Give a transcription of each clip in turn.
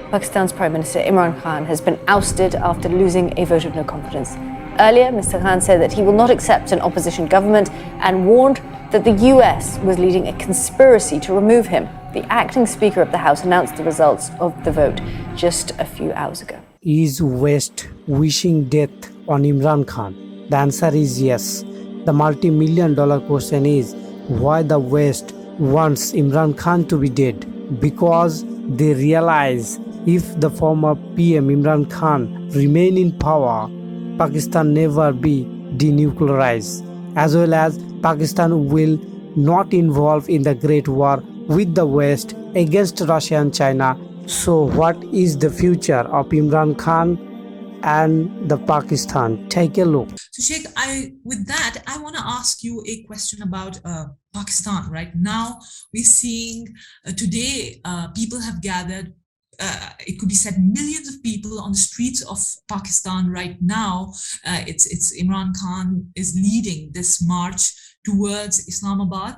Pakistan's Prime Minister Imran Khan has been ousted after losing a vote of no confidence. Earlier, Mr. Khan said that he will not accept an opposition government and warned that the US was leading a conspiracy to remove him. The acting Speaker of the House announced the results of the vote just a few hours ago. Is West wishing death on Imran Khan? The answer is yes. The multi-million-dollar question is why the West wants Imran Khan to be dead. Because they realize if the former PM Imran Khan remain in power, Pakistan never be denuclearized, as well as Pakistan will not involve in the Great War with the West against Russia and China. So what is the future of Imran Khan and the Pakistan? Take a look. So Sheikh, with that, I want to ask you a question about Pakistan. Right now, we're seeing today people have gathered. It could be said millions of people on the streets of Pakistan right now. It's Imran Khan is leading this march towards Islamabad,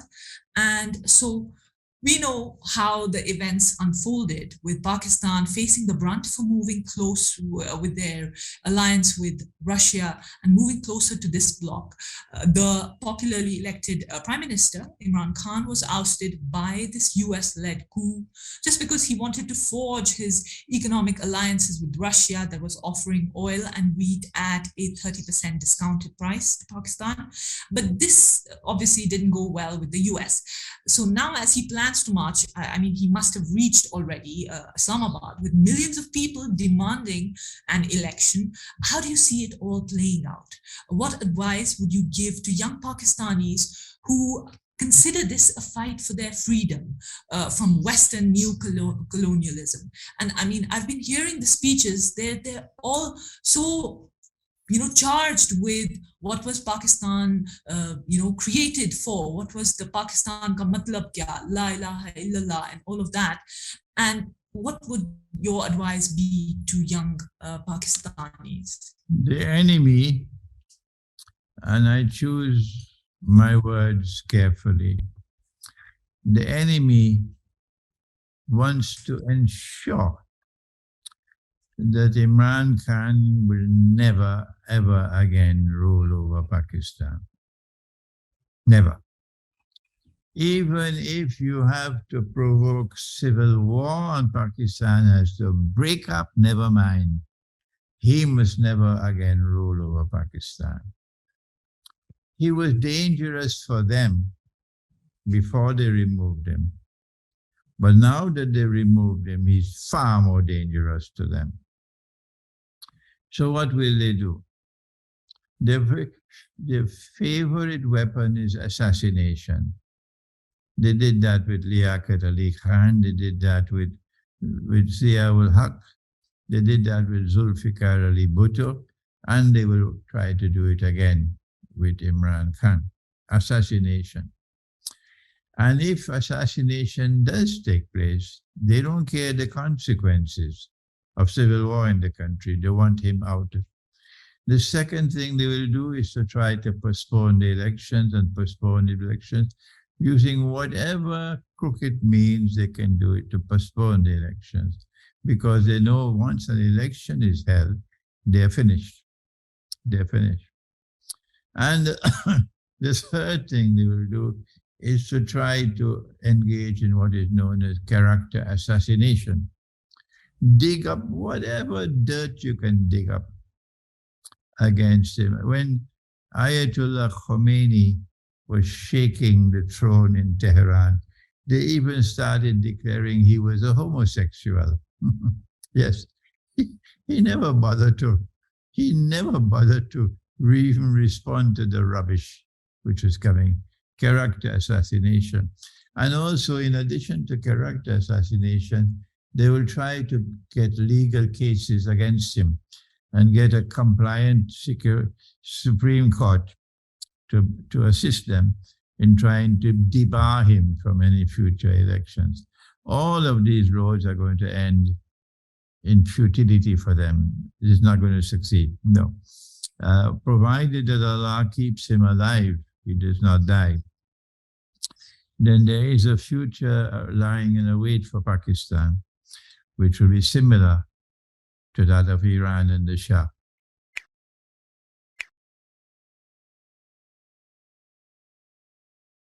and so we know how the events unfolded with Pakistan facing the brunt for moving close with their alliance with Russia and moving closer to this bloc. The popularly elected Prime Minister, Imran Khan, was ousted by this US-led coup just because he wanted to forge his economic alliances with Russia that was offering oil and wheat at a 30% discounted price to Pakistan. But this obviously didn't go well with the US. So now as he plans to march, I mean, he must have reached already Islamabad with millions of people demanding an election. How do you see it all playing out? What advice would you give to young Pakistanis who consider this a fight for their freedom from Western neo-colonialism? And I mean, I've been hearing the speeches, they're all so charged with what was Pakistan, created for, what was the Pakistan ka matlab kya, la ilaha illallah, and all of that. And what would your advice be to young Pakistanis? The enemy, and I choose my words carefully, the enemy wants to ensure that Imran Khan will never, ever again rule over Pakistan. Never. Even if you have to provoke civil war and Pakistan has to break up, never mind. He must never again rule over Pakistan. He was dangerous for them before they removed him. But now that they removed him, he's far more dangerous to them. So what will they do? Their favorite weapon is assassination. They did that with Liaquat Ali Khan. They did that with Zia-ul-Haq. They did that with Zulfikar Ali Bhutto. And they will try to do it again with Imran Khan. Assassination. And if assassination does take place, they don't care the consequences of civil war in the country. They want him out. The second thing they will do is to try to postpone the elections and postpone the elections using whatever crooked means they can do it to postpone the elections, because they know once an election is held, they're finished. They're finished. And the third thing they will do is to try to engage in what is known as character assassination. Dig up whatever dirt you can dig up against him. When Ayatollah Khomeini was shaking the throne in Tehran, they even started declaring he was a homosexual. Yes, he never bothered to even respond to the rubbish which was coming. Character assassination. And also, in addition to character assassination, they will try to get legal cases against him and get a compliant Supreme Court to assist them in trying to debar him from any future elections. All of these roads are going to end in futility for them. It is not going to succeed, no. Provided that Allah keeps him alive, he does not die, then there is a future lying in wait for Pakistan. which will be similar to that of Iran and the Shah.